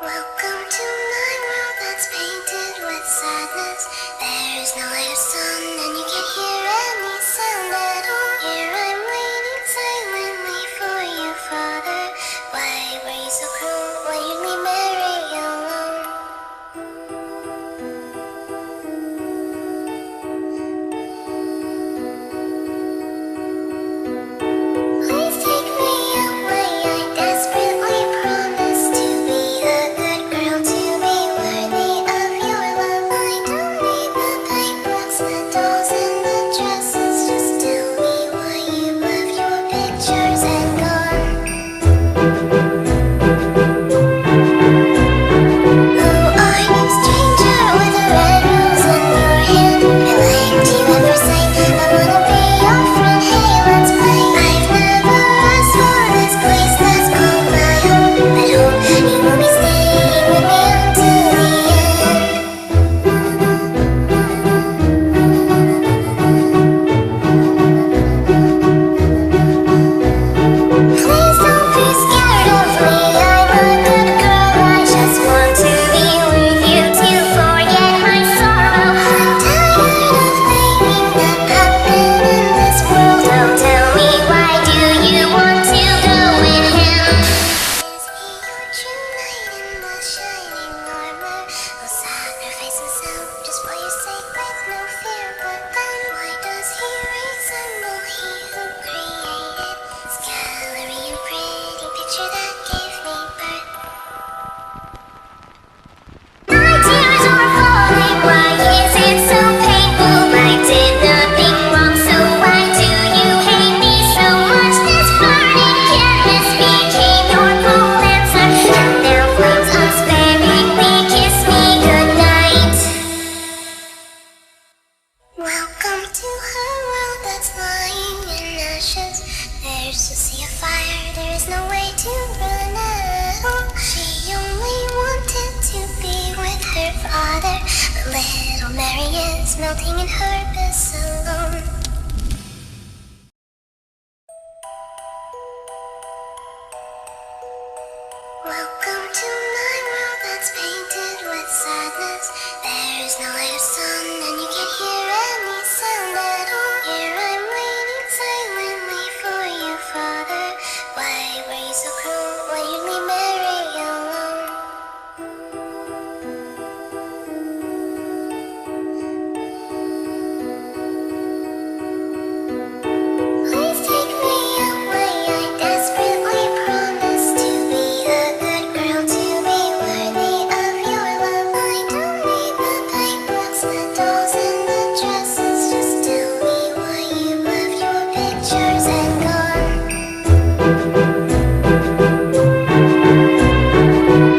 Welcome to my world that's painted with sadness. There is no light or sun, and you can't hear any sound at all. Here I'm waiting silently for you, Father. Why were you so cruel? Why you leave Mary alone? Please take me away. I desperately promise to be a good girl, to be worthy of your love. I don't need the paintbrush, the dolls, and the dresses. Just tell me why you left your pictures and gone. Who are you, stranger, with a red rose in your hand? I liked you at first sight. I wanna be your friend. Hey, let's play. I've never asked for this place that's called my home, but hope you will be staying with me until the end. Please don't be scared of me. I'm a good girl. I just want to be with you to forget my sorrow. I'm tired of thinking that happened in this world. Oh, tell me, why do you want to go with him? Is he your true knight in the shining armor? Will sacrifice himself just for your sake with no fear? But then why does he resemble he who created this gallery and pretty picture that gave me birth? My tears are falling. Why is it so painful? I did nothing wrong, so why do you hate me so much? This burning canvas became your cold answer, and now flames unsparingly kiss me goodnight. Welcome to her world that's lying in ashes. There's a sea of fire, there is no way to run out. She only wanted to be with her father, but little Mary is melting in her bliss alone. Welcome to my world that's painted with sadness. There is no light or sun, and you can't hear any sound at all. Here I'm waiting silently for you, Father. Why were you so cruel? Why you leave Mary alone? Please take me away. I desperately promise to be a good girl, to be worthy of your love. I don't need the paintbrush, the dolls, and the dresses. Just tell me why you left your pictures and gone.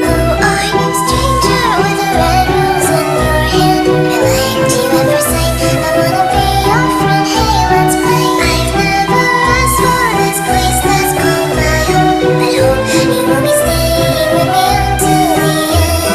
Who are you, stranger, with a red rose in your hand? I liked you at first sight. I wanna be your friend. Hey, let's play. I've never asked for this place that's called my home, but hope you will be staying with me until the end.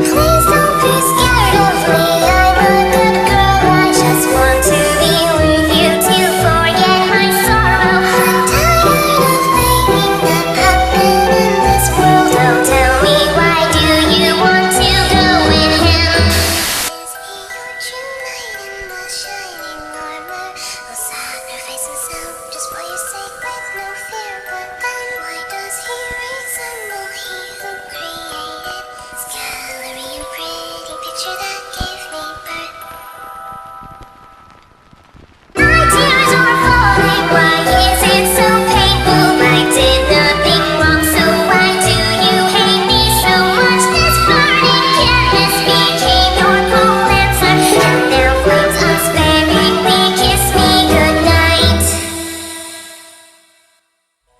Please don't be scared of me. I'm a good girl. I just want to be with you to forget my sorrow. I'm tired of thinking that happened in this world. Oh, tell me, why do you want to go with him? Is he your true knight in the shining armor? Will sacrifice himself just for your sake with no fear? But then why does he resemble he who created this gallery and pretty picture that gave me birth? My tears are falling. Why is it so painful? I did nothing wrong, so why do you hate me so much? This burning canvas became your cold answer, and now flames unsparingly kiss me goodnight.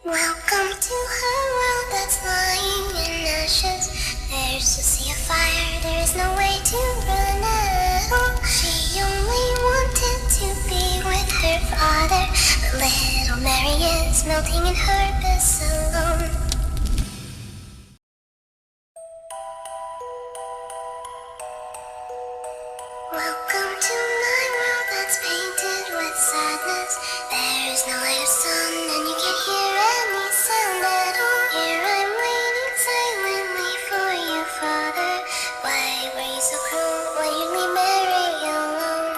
Welcome to her world that's lying in ashes. There's a sea of fire, there is no way to run out. She only wanted to be with her father, but little Mary is melting in her bliss alone. Welcome to my world that's that's painted with sadness. There is no light of sun, and you can't hear any sound at all. Here I'm waiting silently for you, Father. Why were you so cruel? Why did we marry alone?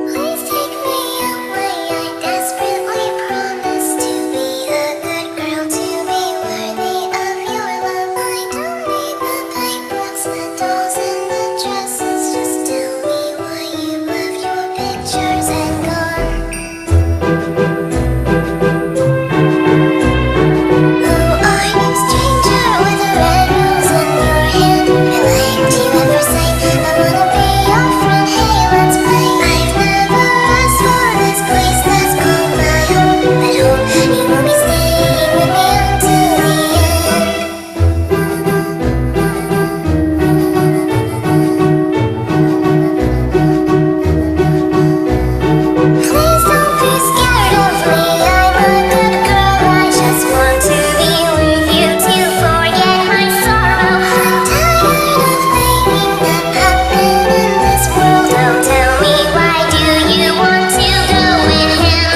Please take me away. I desperately promise to be a good girl, to be worthy of your love. I don't need the paintbrush, the dolls, and the dresses. Just tell me why you left your pictures and gone. Who are you, stranger with a red rose in your hand? I liked you at first sight. I wanna be your friend. Hey, let's play. I've never asked for this place that's called my home, but hope you will be staying with me until the end. Please don't be scared of me. I'm a good girl. I just want to be with you to forget my sorrow. I'm tired of thinking that happen in this world. Oh, tell me, why do you want to go with him?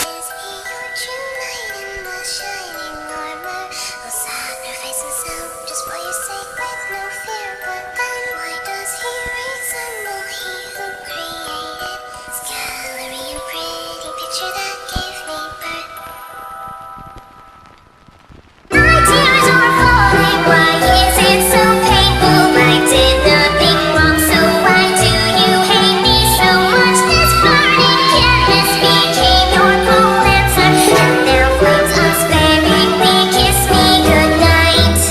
Is he your true knight in the shining armor? Will sacrifice himself just for your sake with no fear? But then why does he resemble he who created this gallery and pretty picture that gave me birth? My tears are falling. Why is it so painful? I did nothing wrong, so why do you hate me so much? This burning canvas became your cold answer, and now flames unsparingly kiss me goodnight.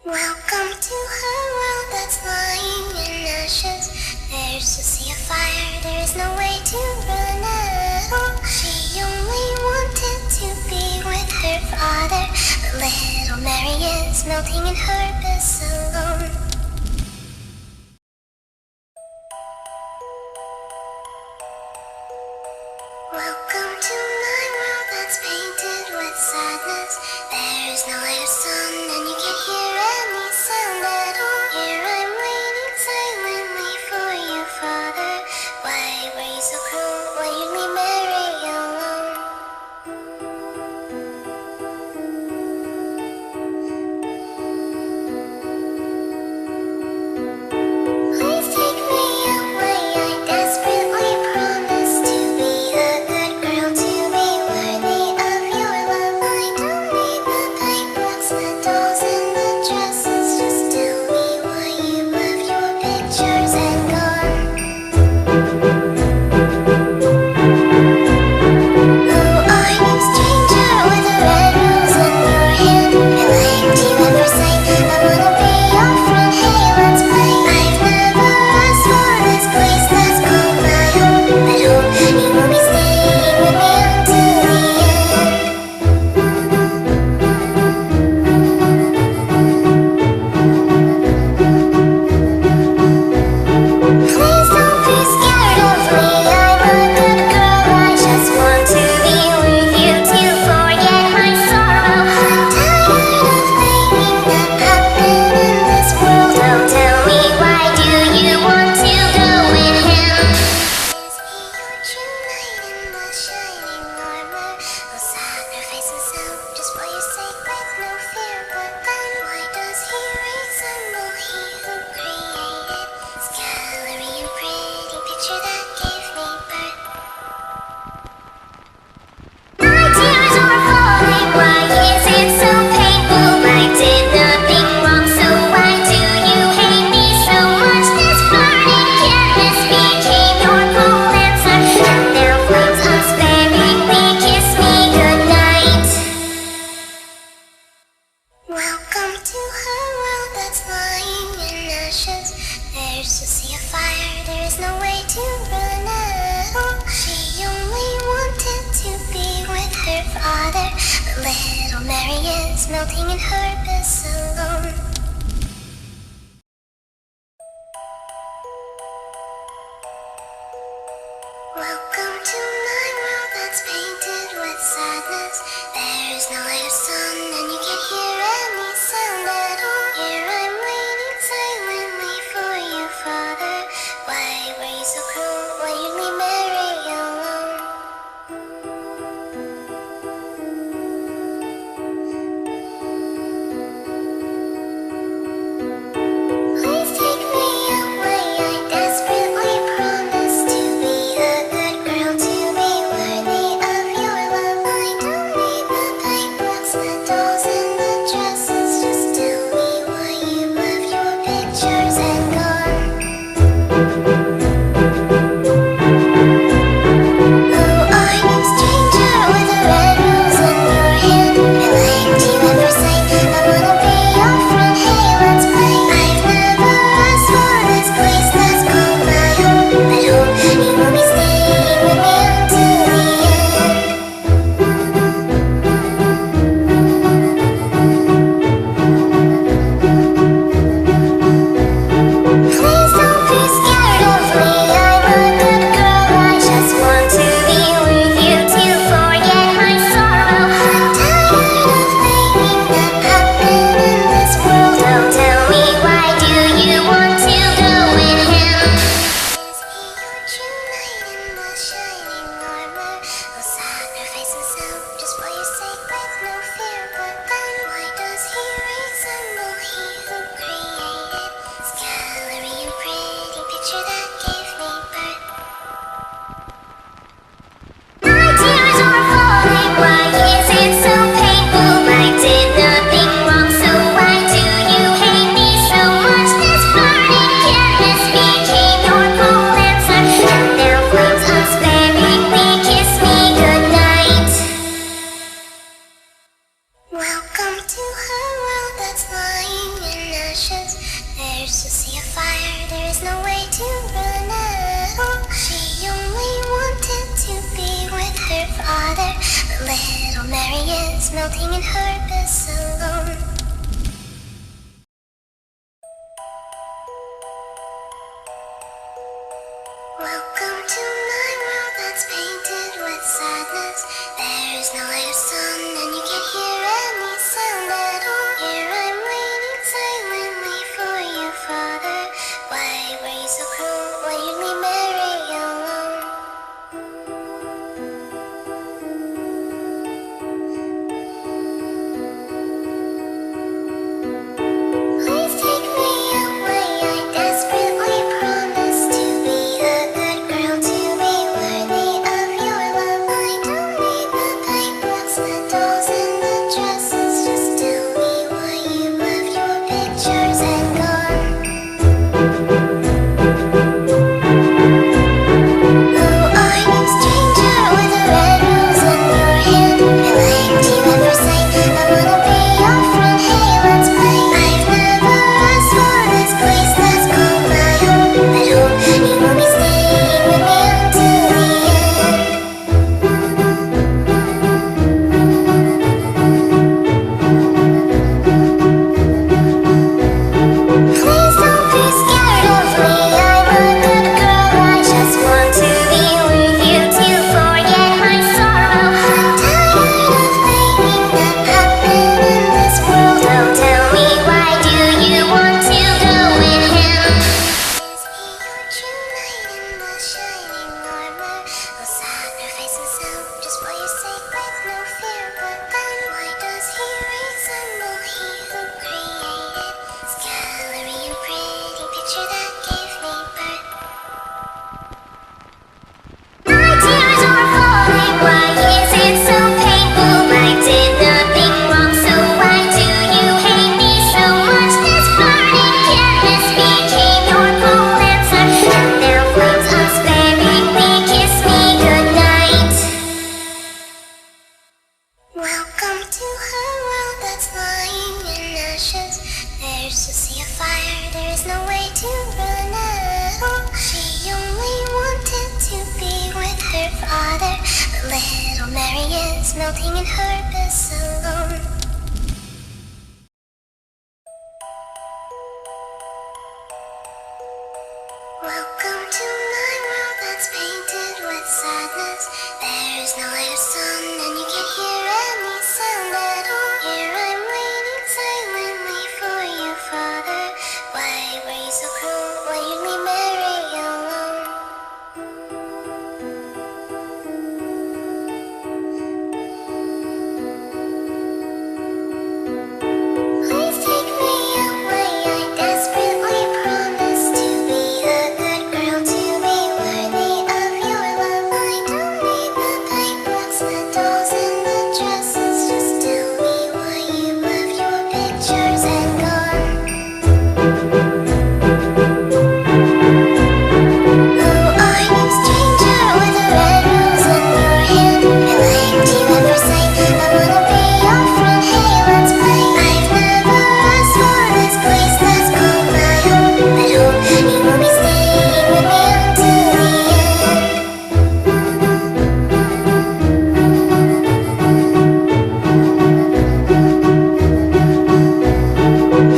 Welcome to her world that's lying in ashes. There's a sea of fire, there is no way to run at all. She only wanted to be with her father, but little Mary is melting in her bliss alone. Welcome to my world that's painted with sadness. There's no light of sun, and you can't hear any sound at all. Here I'm waiting silently for you, Father. Why were you so cruel? Why did we marry alone? Please take me away. I desperately promise to be a good girl, to be worthy of your love. I don't need the paintbrush, the dolls, and the dresses. Just tell me why you left your pictures and gone. Who are you, stranger with a red rose in your hand? I liked you at first sight. I wanna be your friend. Hey, let's play. I've never asked for this place that's called my home, but hope you will be staying with me until the end. Please don't be scared of me. I'm a good girl. I just want to be with you to forget my sorrow. I'm tired of thinking that happen in this world. Oh, tell me, why do you want to go with him? Is he your true knight in the shining armor? Will sacrifice himself just for your sake with no fear? But then why does he resemble he who created this gallery and pretty picture that gave me birth? My tears are falling. Why is it so painful? I did nothing wrong, so why do you hate me so much? This burning canvas became your cold answer, and now flames unsparingly kiss me goodnight. Welcome to her world that's lying in ashes. There's a sea of fire, there is no way to run at all. She only wanted to be with her father, but little Mary is melting in her bliss alone. Welcome to my world that's painted with sadness. There's no light melting in her bliss alone. Welcome to my world that's painted with sadness. There is no light of sun and you can't hear any sound at all. Here I'm waiting silently for you, Father. Why were you so cruel? Why you leave Mary alone? Please take me away. I desperately promise to be a good girl, to be worthy of your love. I don't need the paintbrush, the dolls, and the dresses. Just tell me why you left your pictures and gone. Who are you, stranger, with a red rose in your hand? Relate you ever say, I wanna be your friend, hey, let's play. I've never asked for this place that's called my home, but hope you will be staying with me until the end. Please don't be scared of me, I'm a good girl. I just want to be with you to forget my sorrow. I'm tired of thinking that happen in this world. Oh, tell me, why do you want to go with him? Is he your true knight in the shining armor? Will sacrifice himself just for your sake with no fear? But then why does he resemble he who created this gallery and pretty picture that gave me birth? My tears are falling, why is it so painful? I did nothing wrong, so why do you hate me so much? This burning canvas became your cold answer, and now flames unsparingly kiss me goodnight. Welcome to her world that's lying in ashes. There's a sea of fire, there is no way to run at all. She only wanted to be with her father, but little Mary is melting in her bliss alone. Welcome to my world that's painted with sadness. There is no light of sun and you can't hear any sound at all. Here I'm waiting silently for you, Father. Why were you so cruel? Why you leave Mary alone? Please take me away. I desperately promise to be a good girl, to be worthy of your love. I don't need the paintbrush, the dolls, and the dresses. Just tell me why you left your pictures and gone. Who are you, stranger, with a red rose in your hand? Relate you ever say, I wanna be your friend, hey, let's play. I've never asked for this place that's called my home, but hope you will be staying with me until the end.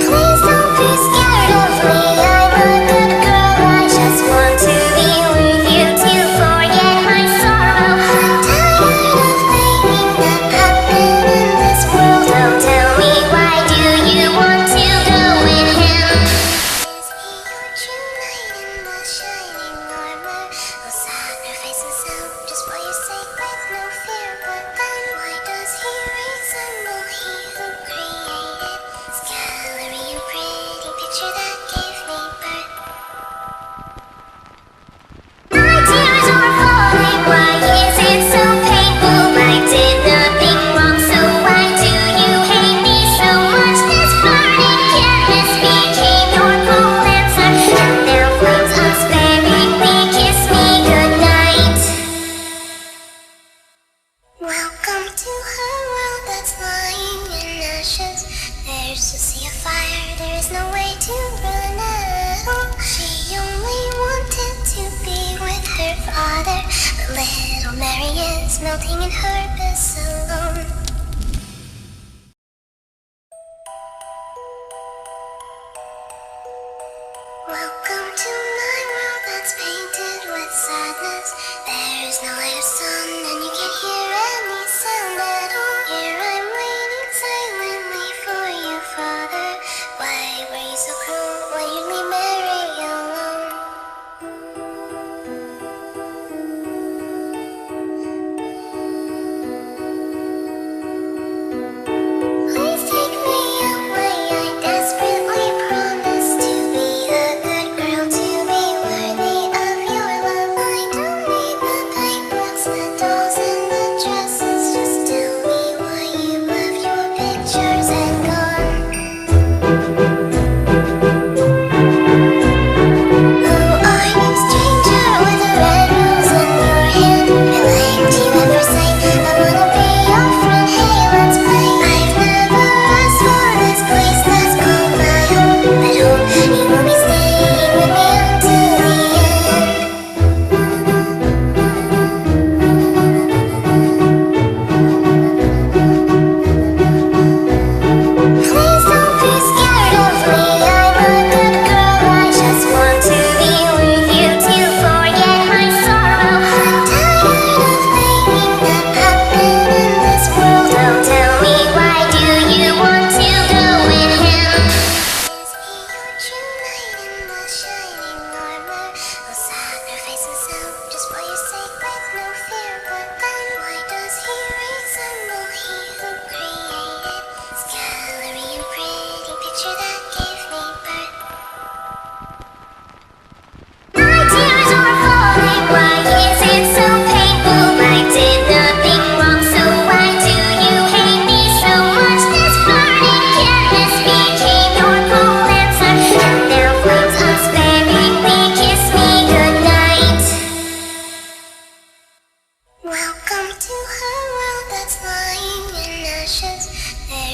Please don't be scared of me, I'm a good girl. I just want to be with you to forget my sorrow. I'm tired of thinking that happen in this world. Oh, tell me, why do you want to go with him? Is he your true knight in the shining armor? Will sacrifice himself just for your sake with no fear? But then why does he resemble he who created this gallery and pretty picture that gave me birth? My tears are falling, why is it so painful? I did nothing wrong, so why do you hate me so much? This burning canvas became your cold answer, and now flames unsparingly kiss me goodnight. Welcome to her world that's lying in ashes. There's a sea of fire, there is no way to run at all. She only wanted to be with her father, but little Mary is melting in her bliss alone.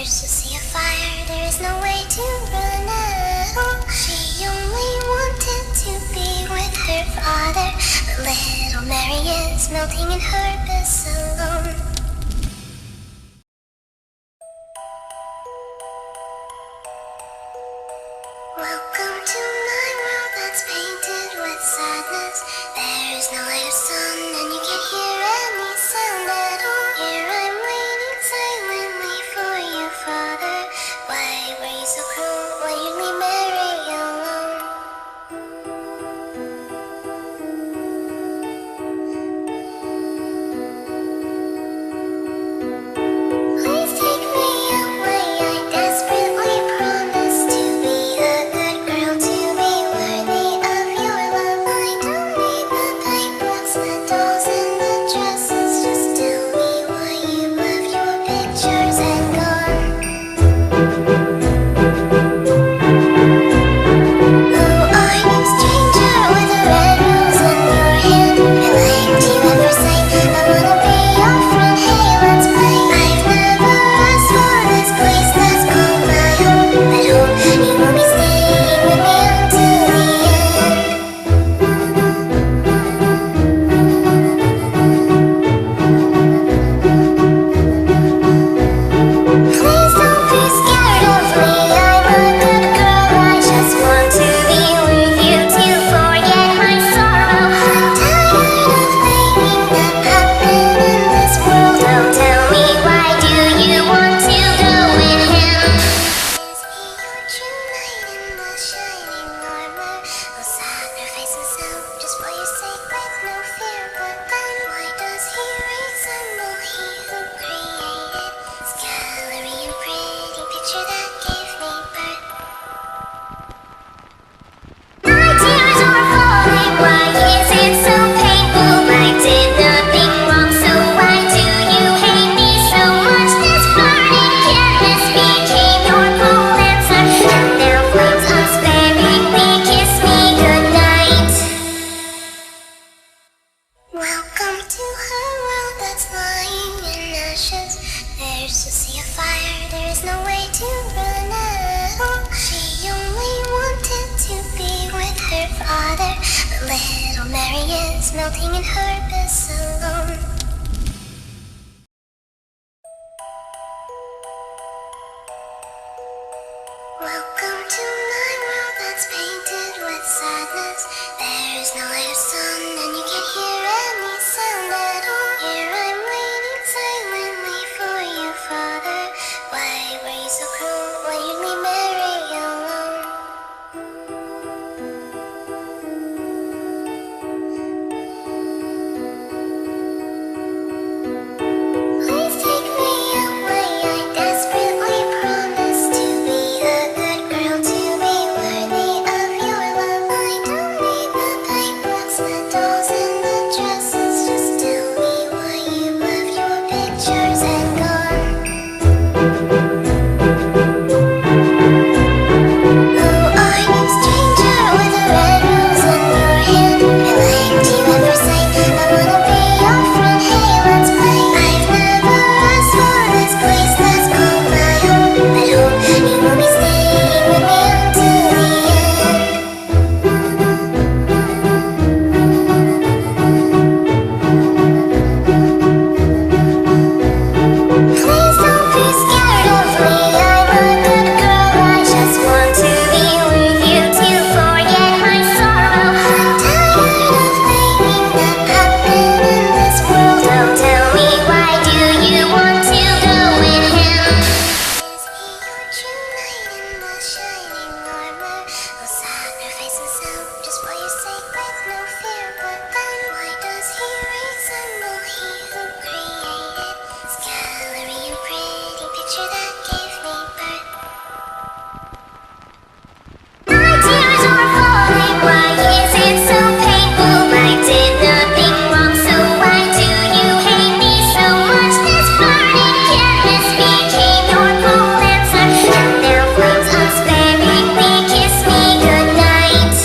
There's a sea of fire, there is no way to run out. She only wanted to be with her father, but little Mary is melting in her bliss alone. Welcome to my world that's painted with sadness. There is no light of sun and you can't hear any sound at all. Here I'm waiting silently for you, Father. Why were you so cruel? Why you leave Mary alone? Please take me away. I desperately promise to be a good girl, to be worthy of your love. I don't need the paintbrush, the dolls, and the dresses. Just tell me why you left your pictures and gone. Who are you, stranger, with a red rose in your hand? I liked you at first sight. I wanna be your friend. Hey, let's play. I've never asked for this place that's called my home, but hope you will be staying with me until the end. Please don't be scared of me. I'm a good girl. I just want to be with you to forget my sorrow. I'm tired of thinking that happen in this world. Oh, tell me, why do you want to go with him? Is he your true knight in the shining armor? Will sacrifice himself just for your sake with no fear? But then why does he resemble he who created this gallery and pretty picture that gave me birth? My tears are falling. Why is it so painful? I did nothing wrong, so why do you hate me so much? This burning canvas became your cold answer, and now flames unsparingly kiss me goodnight. Welcome to her world that's lying in ashes. There's a sea of fire, there is no way to run out. She only wanted to be with her father, but little Mary is melting in her bliss alone. Welcome to my world that's painted with sadness. There is no light of sun and you can't hear any sound at all. Here I'm waiting silently for you, Father. Why were you so cruel? Why you leave Mary alone? Please take me away. I desperately promise to be a good girl, to be worthy of your love. I don't need the paintbrush, the dolls, and the dresses. Just tell me why you left your pictures and gone. Who are you, stranger, with a red rose in your hand? I liked you at first sight. I wanna be your friend. Hey, let's play. I've never asked for this place that's called my home, but hope you will be staying with me until the end. Please don't be scared of me. I'm a good girl. I just want to be with you to forget my sorrow. I'm tired of thinking that happen in this world. Oh, tell me, why do you want to go with him? Is he your true knight in the shining armor? Will sacrifice himself just for your sake with no fear? But then why does he resemble he who created this gallery and pretty picture that gave me birth? My tears are falling. Why is it so painful? I did nothing wrong, so why do you hate me so much? This burning canvas became your cold answer, and now flames unsparingly kiss me goodnight.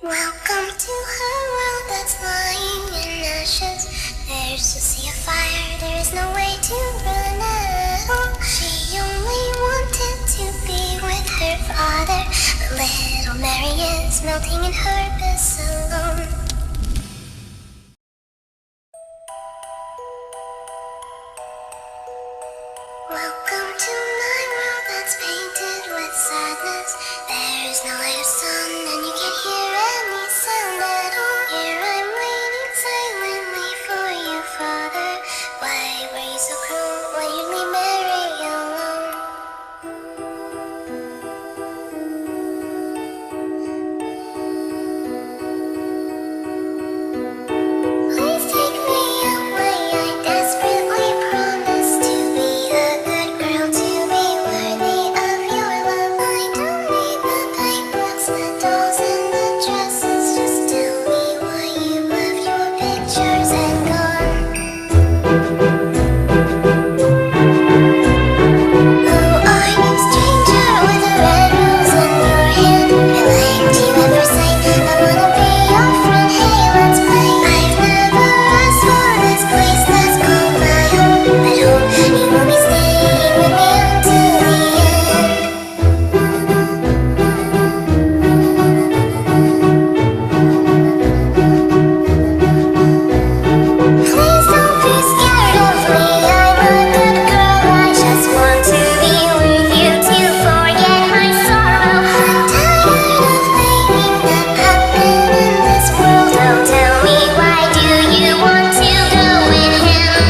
Welcome to her world that's lying in ashes. There's a sea of fire, there is no way to run out. Mary is melting in her bliss alone. Welcome to my world that's painted with sadness. There is no light of sun and you can't hear any sound at all. Here I'm waiting silently for you, Father. Why were you so cruel? Why you leave Mary alone? Please take me away. I desperately promise to be a good girl, to be worthy of your love. I don't need the paintbrush, the dolls, and the dresses. Just tell me why you left your pictures and gone. Who are you, stranger, with a red rose in your hand? I liked you at first sight. I wanna be your friend. Hey, let's play. I've never asked for this place that's called my home, but hope you will be staying with me until the end. Please don't be scared of me. I'm a good girl. I just want to be with you to forget my sorrow. I'm tired of thinking that happen in this world. Don't tell me, why do you want to go with him?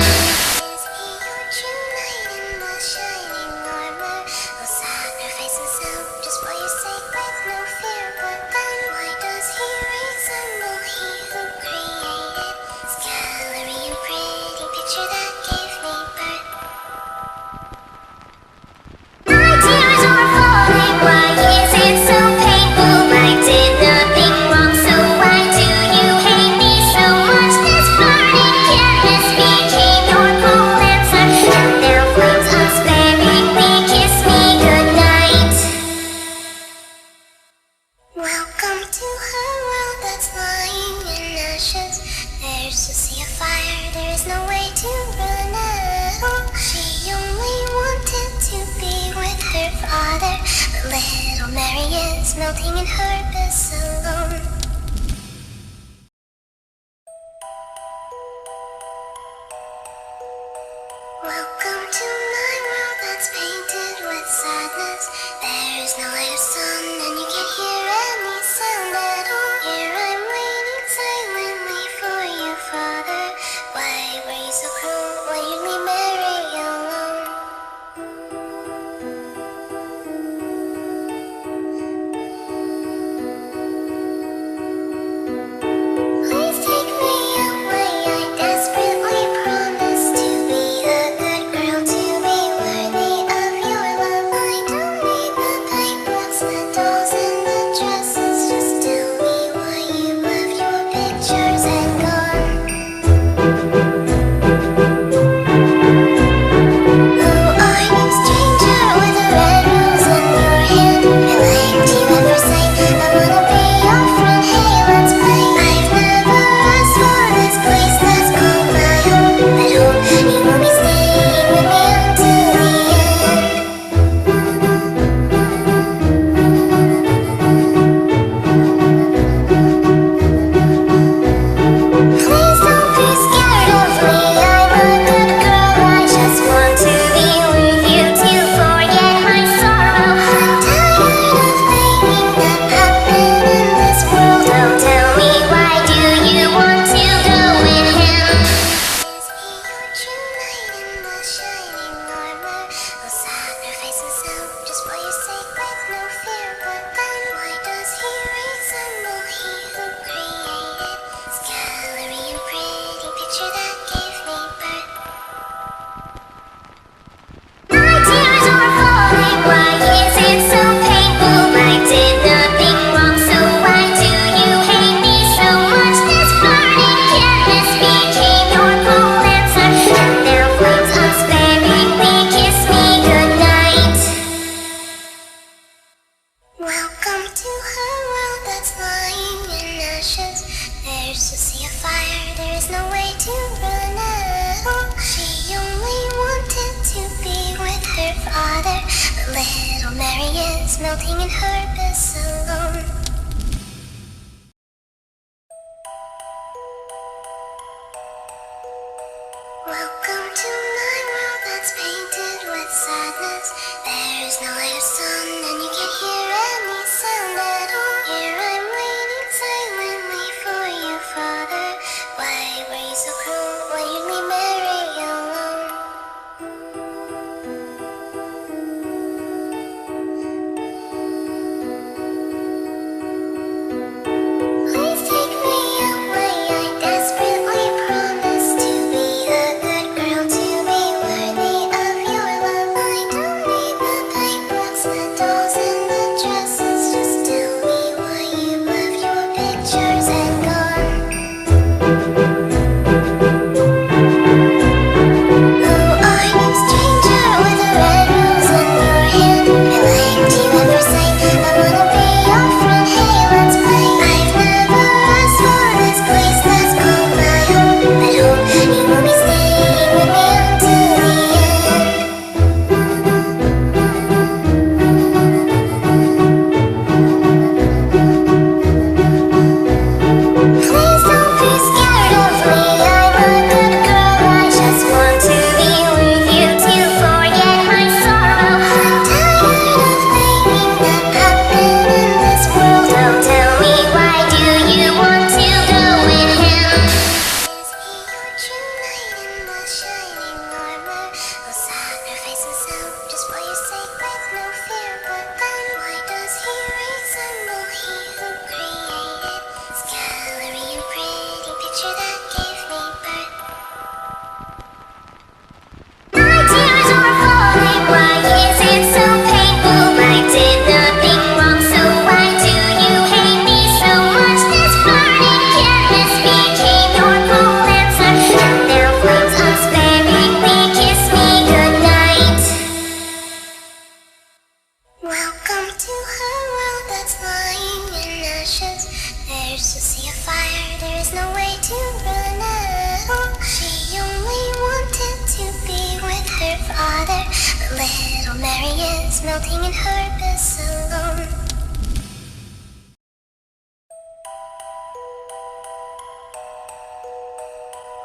Is he your true knight in the shining armor? Will sacrifice himself just for your sake with no fear? But then why does he resemble he who created this gallery and pretty picture that gave me birth? My tears are falling. Why is it so painful? I did nothing wrong, so why do you hate me so much? This burning canvas became your cold answer, and now flames unsparingly kiss me goodnight. Welcome to her world that's lying in ashes. There's a sea of fire, there is no way to run out. She only wanted to be with her father, but little Mary is melting in her bliss alone. Welcome to my world that's painted with sadness. There is no light of sun and you can't hear any sound at all. Here I'm waiting silently for you, Father. Why were you so cruel? Why you leave Mary alone? Please take me away. I desperately promise to be a good girl, to be worthy of your love. I don't need the paintbrush, the dolls, and the dresses. Just tell me why you left your pictures and gone. Who are you, stranger, with a red rose in your hand? I liked you at first sight. I wanna be your friend. Hey, let's play. I've never asked for this place that's called my home, but hope you will be staying with me until the end. Please don't be scared of me. I'm a good girl. I just want to be with you to forget my sorrow. I'm tired of thinking that happen in this world. Don't tell me, why do you want to go with him? Is he your true knight in the shining armor? Will sacrifice himself just for your sake with no fear? But then why does he resemble he who created this gallery and pretty picture that gave me birth? My tears are falling. Why is it so painful? I did nothing wrong, so why do you hate me so much? This burning canvas became your cold answer, and now flames unsparingly kiss me goodnight. Welcome to her world that's lying in ashes. There's a sea of fire, there is no way to run out. She only wanted to be with her father, but little Mary is melting in her bliss alone. Welcome to my world that's painted with sadness. There is no light or sun, and you can't hear any sound at all. Here I'm waiting silently for you, Father. Why were you so cruel? Why you leave Mary alone? Please take me away. I desperately promise to be a good girl, to be worthy of your love. I don't need the paintbrush, the dolls, and the dresses. Just tell me why you left your pictures and gone. Who are you, stranger, with a red rose in your hand? I liked you at first sight. I wanna be your friend. Hey, let's play. I've never asked for this place that's called my home, but hope you will be staying with me until the end. Please don't be scared of me. I'm a good girl. I just want to be with you to forget my sorrow. I'm tired of thinking that happen in this world. Oh, tell me, why do you want to go with him? Is he your true knight in the shining armor? Will sacrifice himself just for your sake with no fear? But then why does he resemble he who created this gallery and pretty picture that gave me birth? My tears are falling. Why is it so painful? I did nothing wrong, so why do you hate me so much? This burning canvas became your cruel answer, and now flames unsparingly kiss me goodnight. Welcome to her world that's lying in ashes. There's a sea of fire, there is no way to run out. She only wanted to be with her father, but little Mary is melting in her bliss alone.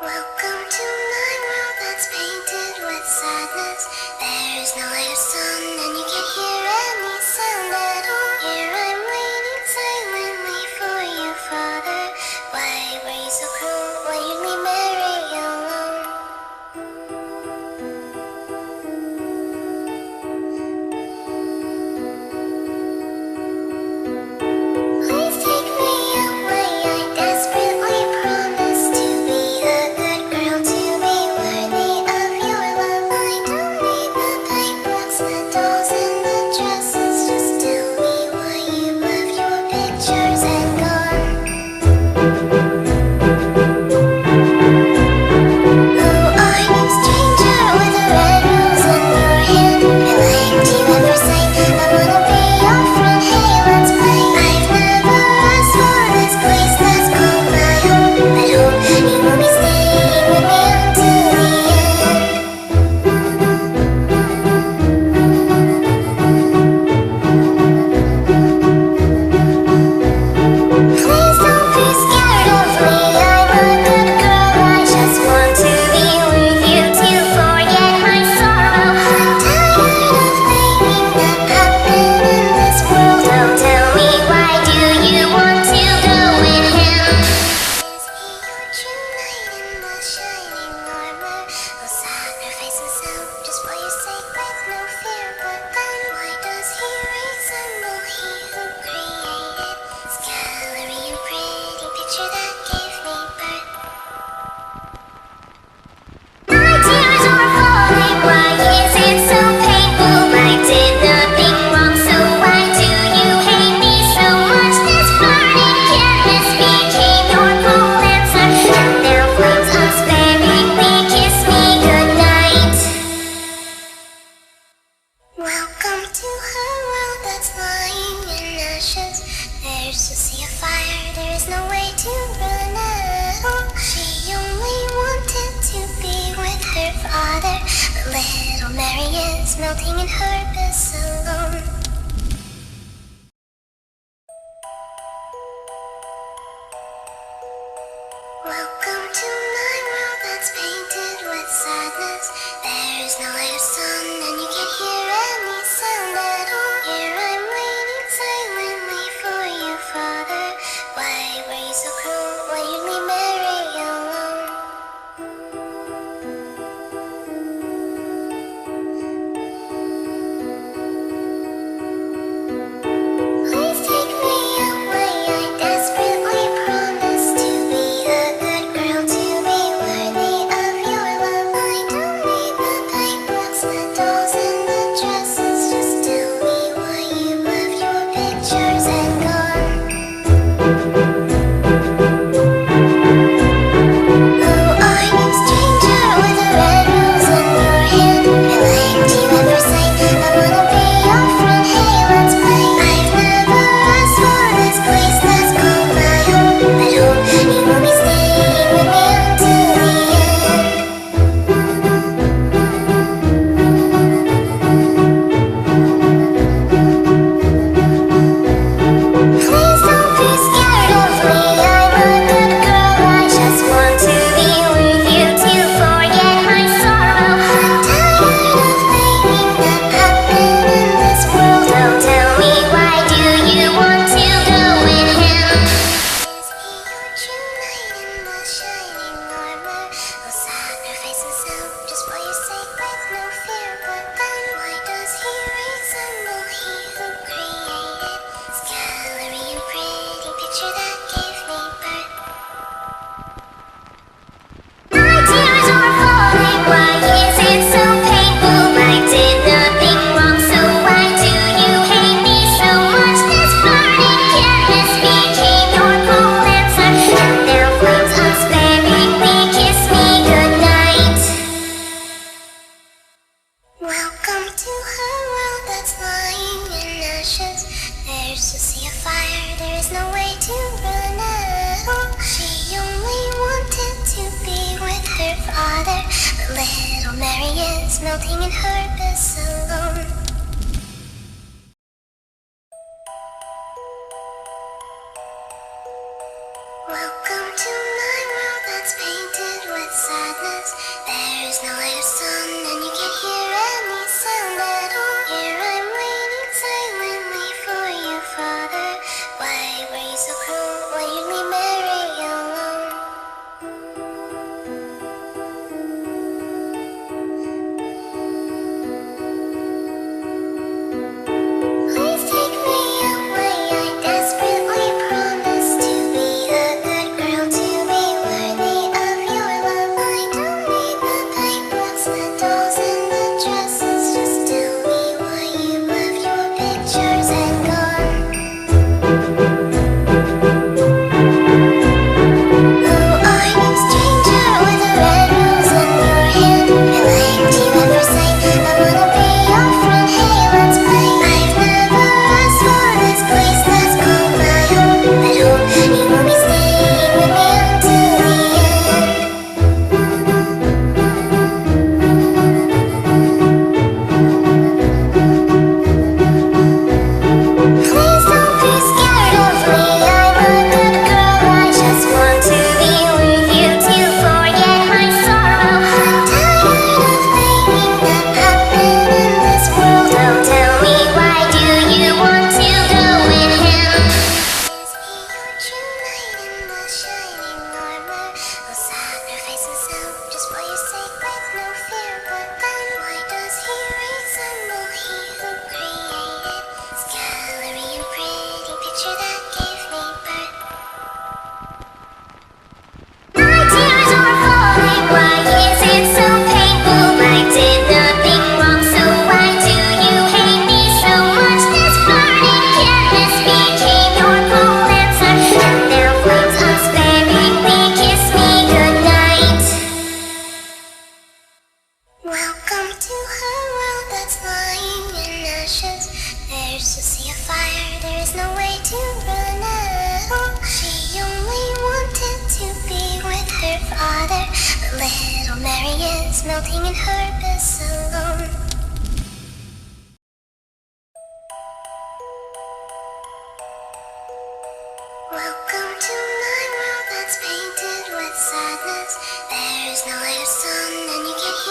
Welcome to my world that's painted with sadness. There is no light or sun, and you can't hear any sound at all. Here I'm waiting silently for you, Father. Why were you so cruel? Why you leave Mary alone? Please take me away. I desperately promise to be a good girl, to be worthy of your love. I don't need the paintbrush, the dolls, and the dresses. Just tell me why you left your pictures and gone. Who are you, stranger, with a red rose in your hand? I liked you at first sight. I wanna be your friend. Hey, let's play. I've never asked for this place that's called my home, but hope you will be staying with me until the end. Please don't be scared of me. I'm a good girl. I just want to be with you to forget my sorrow. I'm tired of thinking that happen in this world. Oh, tell me, why do you want to go with him? Is he your true knight in the shining armor? Will sacrifice himself just for your sake with no fear? But then why does he resemble he who created this gallery and pretty picture that gave me birth? My tears are falling. Why is it so painful? I did nothing wrong, so why do you hate me so much? This burning canvas became your cruel answer, and now flames unsparingly kiss me goodnight. Welcome to her world that's lying in ashes. There's a sea of fire, there is no way to run out. She only wanted to be with her father, but little Mary is melting in her bliss alone. Welcome to my world that's painted with sadness. There is no light of sun, and you can't hear any sound at all. Here I'm waiting silently for you, Father. Why were you so cruel? Why you leave Mary alone? Please take me away. I desperately promise to be a good girl, to be worthy of your love. I don't need the paintbrush, the dolls, and the dresses. Just tell me why you left your pictures and gone. Who are you, stranger, with a red rose in your hand? I liked you at first sight. I wanna be your friend. Hey, let's play. I've never asked for this place that's called my home, but hope you will be staying with me until the end. Please don't be scared of me. I'm a good girl. I just want to be with you to forget my sorrow. I'm tired of thinking that happen in this world. Don't tell me, why do you want to go with him? Is he your true knight in the shining armor? Will sacrifice himself just for your sake with no fear? But then why does he resemble he who created this gallery and pretty picture that gave me birth? My tears are falling. Why is it so painful? I did nothing wrong, so why do you hate me so much? This burning canvas became your cold answer, and now flames unsparingly kiss me goodnight. Welcome to her world that's lying in ashes. There's a sea of fire, there is no way to run out. She only wanted to be with her father, but little Mary is melting in her bliss alone. Welcome to my world that's painted with sadness. There is no light of sun, and you can't hear any sound at all. Here I'm waiting silently for you, Father. Why were you so cruel? Why you leave Mary alone? Please take me away. I desperately promise to be a good girl, to be worthy of your love. I don't need the paintbrush, the dolls, and the dresses. Just tell me why you left your pictures and gone. Who are you, stranger, with a red rose in your hand? I liked you at first sight. I wanna be your friend. Hey, let's play. I've never asked for this place that's called my home, but hope you will be staying with me until the end. Please don't be scared of me. I'm a good girl. I just want to be with you to forget my sorrow. I'm tired of thinking that happen in this world. Don't tell me, why do you want to go with him? Is he your true knight in the shining armor? Will sacrifice himself just for your sake with no fear? But then why does he resemble he who created this gallery and pretty picture that gave me birth? My tears are falling. Why is it so painful? I did nothing wrong, so why do you hate me so much? This burning canvas became your cold answer, and now flames unsparingly kiss me goodnight. Welcome to her world that's lying in ashes. There's a sea of fire, there is no way to run out. She only wanted to be with her father, but little Mary is melting in her bliss alone. Welcome to my world that's painted with sadness. There is no light of sun, and you can't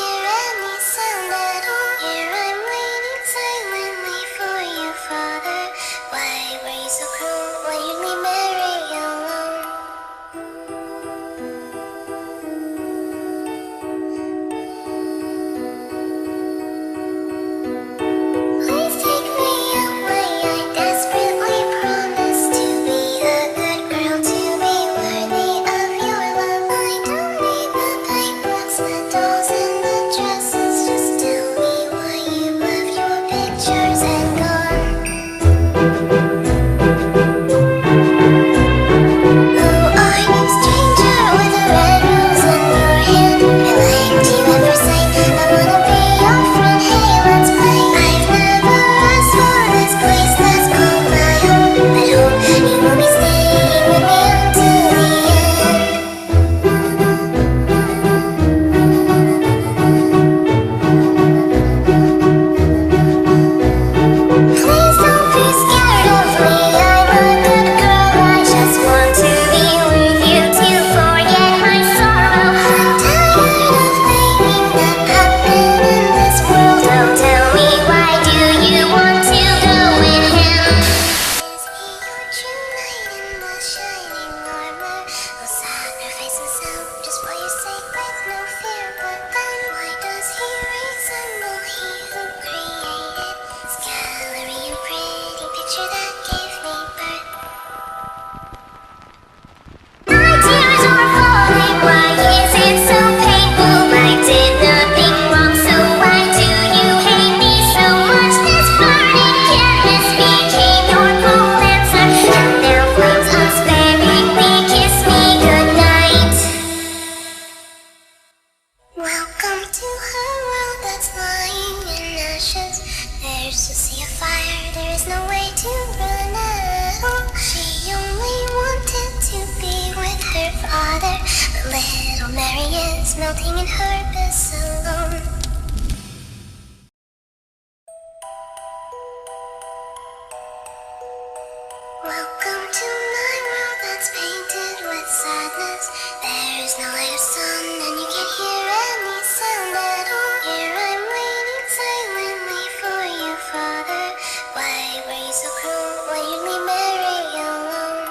to her world that's lying in ashes. There's a sea of fire, there is no way to run out. She only wanted to be with her father, but little Mary is melting in her bliss alone. Welcome to my world that's painted with sadness. There's no light of sun and you can't hear any sound at all. Here I'm waiting silently for you, Father. Why were you so cruel? Why you leave Mary alone?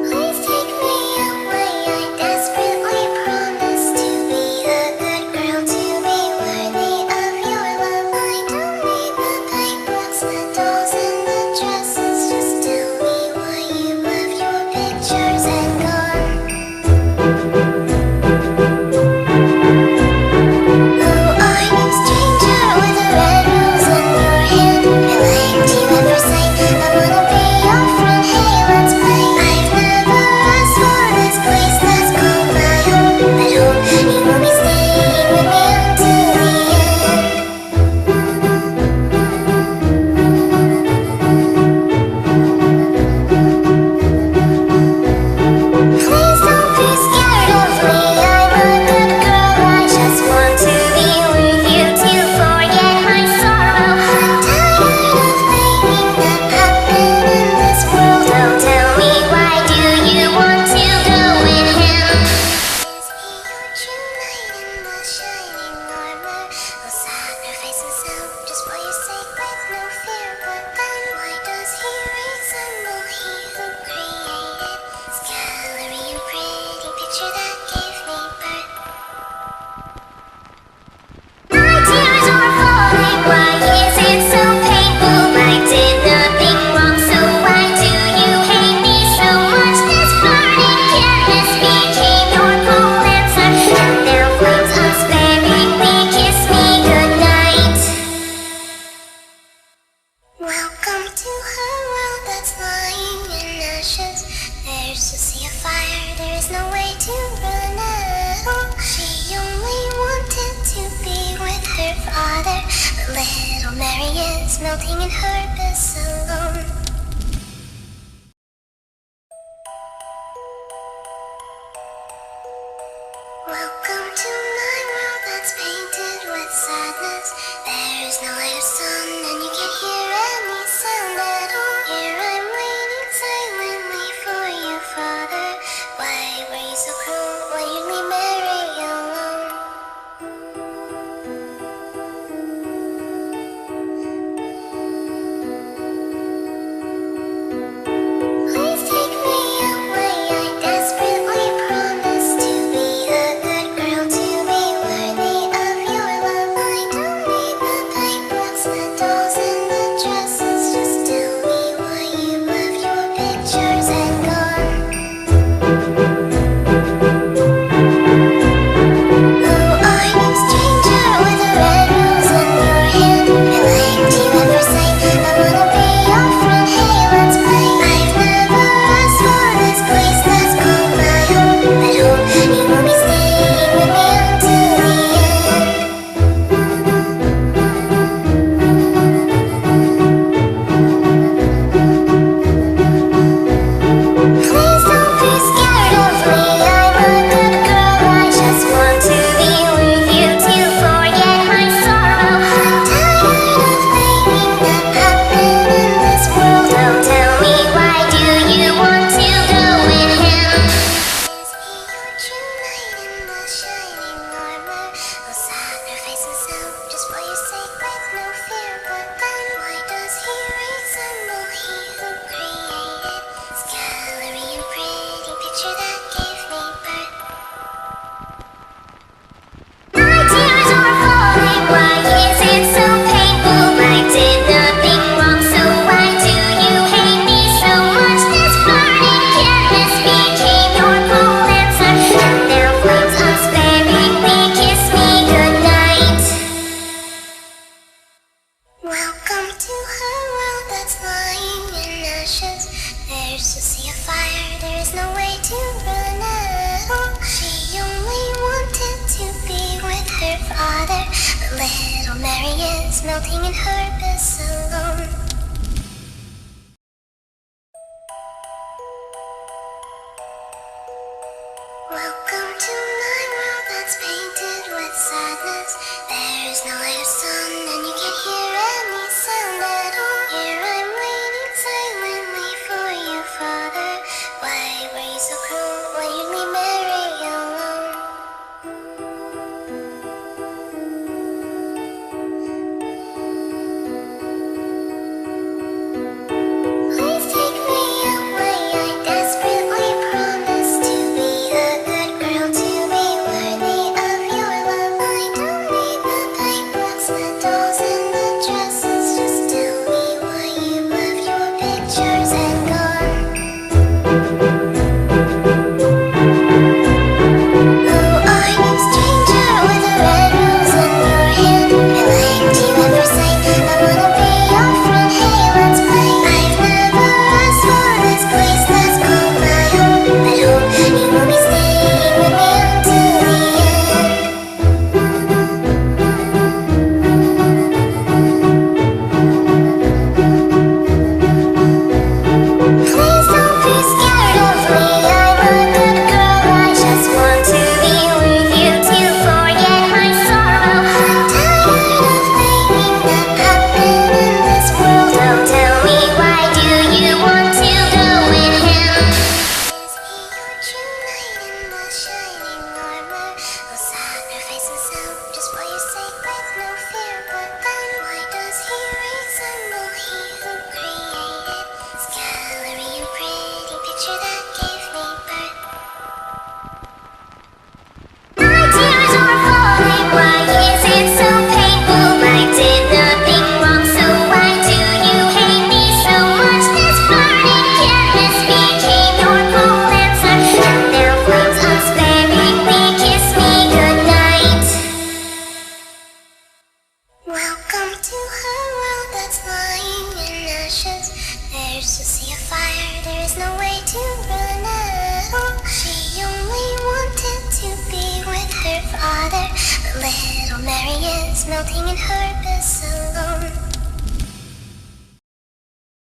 Please take me away. I desperately promise to be a good girl, to be worthy of your love. I don't need the paintbrush, the dolls, and the dresses. Just tell me why you left your pictures and gone. Who are you, stranger, with a red rose in your hand? I liked you at first sight. I wanna be your friend. Hey, let's play. I've never asked for this place that's called my home, but hope you will be staying with me until the end. Please don't be scared of me. I'm a good girl. I just want to be with you to forget my sorrow. I'm tired of thinking that happen in this world. Don't tell me, why do you want to go with him? Is he your true knight in the shining armor? Will sacrifice himself just for your sake with no fear? But then why does he resemble he who created this gallery and pretty picture that gave me birth? My tears are falling. Why is it so painful? I did nothing wrong, so why do you hate me so much? This burning canvas became your cold answer, and now flames unsparingly kiss me goodnight. Welcome to her world that's lying in ashes. There's a sea of fire, there is no way to run out. She only wanted to be with her father, but little Mary is melting in her bliss alone. Welcome to my world that's painted with sadness. There's no light of sun and you can't hear any sound at all. Here I'm waiting silently for you, Father. Why were you so cruel? Why you leave Mary alone? Mary is melting in her bliss alone. Welcome to my world that's painted with sadness. There is no light or sun, and you can't hear any sound at all. Here I'm waiting silently for you, Father. Why were you so cruel? Why you leave Mary alone? Please take me away. I desperately promise to be a good girl, to be worthy of your love. I don't need the paintbrush, the dolls, and the dresses. Just tell me why you left your pictures and gone. Who are you, stranger, with a red rose in your hand? I liked you at first sight. I wanna be your friend. Hey, let's play. I've never asked for this place that's called my home, but hope you will be staying with me until the end. Please don't be scared of me. I'm a good girl. I just want to be with you to forget my sorrow. I'm tired of thinking that happen in this world. Oh, tell me, why do you want to go with him? Is he your true knight in the shining armor? Will sacrifice himself just for your sake with no fear? But then why does he resemble he who created this gallery and pretty picture that gave me birth? My tears are falling. Why is it so painful? I did nothing wrong, so why do you hate me so much? This burning canvas became your cold answer, and now flames unsparingly kiss me goodnight. Welcome to her world that's lying in ashes. There's a sea of fire, there is no way to run out. She only wanted to be with her father, but little Mary is melting in her bliss alone.